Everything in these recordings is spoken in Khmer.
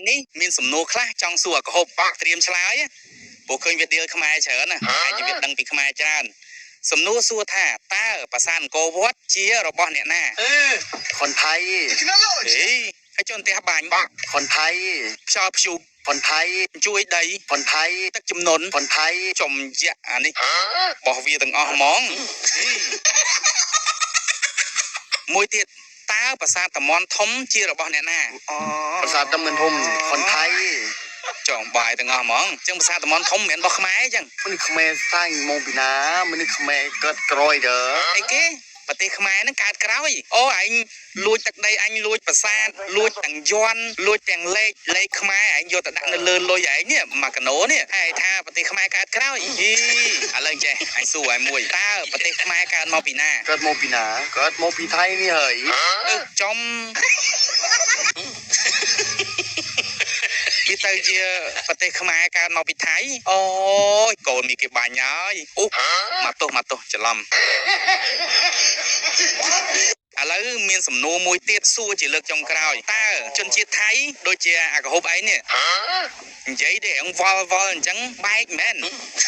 នេះមានសំណួរខ្លះចង់សួរកហូបត្រៀមឆ្លើយពួកឃើញវីដេអូខ្មែរច្រើនណាហើយនិយាយដឹងពីខ្មែរច្រើនសំណួរសួរថាតើប្រាសាទអង្គរវត្តជារបស់អ្នកណាคนไทยហើយជនផ្ទះបាញ់คนไทยខ្យល់ព្យុះคนไทยជួយដីคนไทยទឹកជំនន់คนไทยចំយៈអានេះបោះវាទាំងអស់ហ្មងមួយទៀតតើប្រាសាទតាមាន់ធំជារបស់អ្នកណាប្រាសាទតាមាន់ធំคนไทยចង់បាយទាំងអស់ហ្មងអញ្ចឹងប្រាសាទតាមាន់ធំមិនមែនរបស់ខ្មែរអញ្ចឹងនេះខ្មែរសាញ់មកពីណានេះខ្មែរកើតក្រោយទៅអីគេប្រទេសខ្មែរហ្នឹងកើតក្រោយអូឯងលួចទឹកដីអញលួចប្រាសាទលួចទាំងយ័ន្តលួចទាំងលេខខ្មែរឯងយកទៅដាក់នៅលើលុយឯងនេះមកកាណូនេះហើយថាប្រទេសខ្មែរកើតក្រោយឥឡូវចេះអញសួរឲ្យមួយតើប្រទេសខ្មែរកើតមកពីណាកើតមកពីណាកើតមកពីថៃនេះហើយចំពីទៅជាប្រទេសខ្មែរកើតមកពីថៃអូយកូនមីគេបាញ់ហើយមកទោសច្រឡំឥឡូវមានសំណួរមួយទៀតសួរជាលើកចុងក្រោយតើជនជាតិថៃដូចជាអាកហូបឯងនេះនិយាយទេអង្គវល់អញ្ចឹងបែកមែន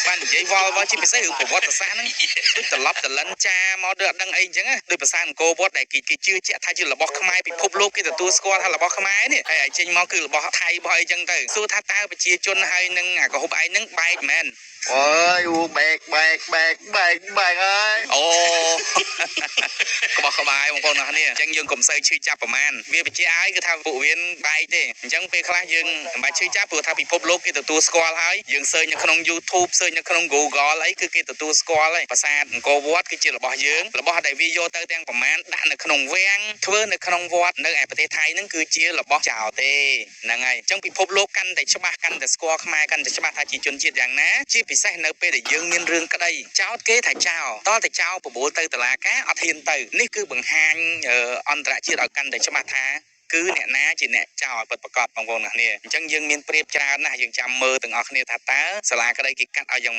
បាននិយាយវល់ជាពិសេសរឿងប្រវត្តិសាស្ត្រហ្នឹងដូចត្រឡប់ត្រលិនចាមកដូចអត់ដឹងអីអញ្ចឹងដូចប្រាសាទអង្គរវត្តដែលគេជឿជាក់ថាជារបស់ខ្មែរពិភពលោកគេទទួលស្គាល់ថារបស់ខ្មែរនេះហើយឲ្យចេញមកគឺរបស់ថៃរបស់អីចឹងទៅសួរថាតើប្រជាជនហើយនឹងអាកហូបឯងហ្នឹងបែកមែនអូយបែកហើយអូក្បាយបងប្អូនអរគ្នាអញ្ចឹងយើងកុំសូវឈឺចាប់ប្រហែលវាបញ្ជាក់ឲ្យគឺថាពួកវាបែកទេអញ្ចឹងពេលខ្លះយើងមិនបាច់ឈឺចាប់ព្រោះថាពិភពលោកគេទទួលស្គាល់ហើយយើងសើចនៅក្នុង YouTube សើចនៅក្នុង Google អីគឺគេទទួលស្គាល់ហើយប្រាសាទអង្គរវត្តគឺជារបស់យើងរបស់ដែលវាយកទៅទាំងប្រមាណដាក់នៅក្នុងវាំងធ្វើនៅក្នុងវត្តនៅឯប្រទេសថៃហ្នឹងគឺជារបស់ចោលទេហ្នឹងហើយអញ្ចឹងពិភពលោកកាន់តែច្បាស់កាន់តែស្គាល់ខ្មែរកាន់តែច្បាស់ថាជាជនជាតិយ៉ាងណាជាពិសេសនៅពេលដែលយើងមានរឿងក្តីចោតគេថាចោលតតែចោលបបួលទៅតុលាការអត់ហ៊ានទៅនេះគឺបង្ហាញអន្តរជាតិឲ្យកាន់តែច្បាស់ថាគឺអ្នកណាជាអ្នកចោលពិតប្រាកដបងប្អូនអ្នកគ្នាអញ្ចឹងយើងមានប្រៀបច្រើនណាស់យើងចាំមើលទាំងអស់គ្នាថាតើសាលាក្តីគេកាត់ឲ្យយ៉ាង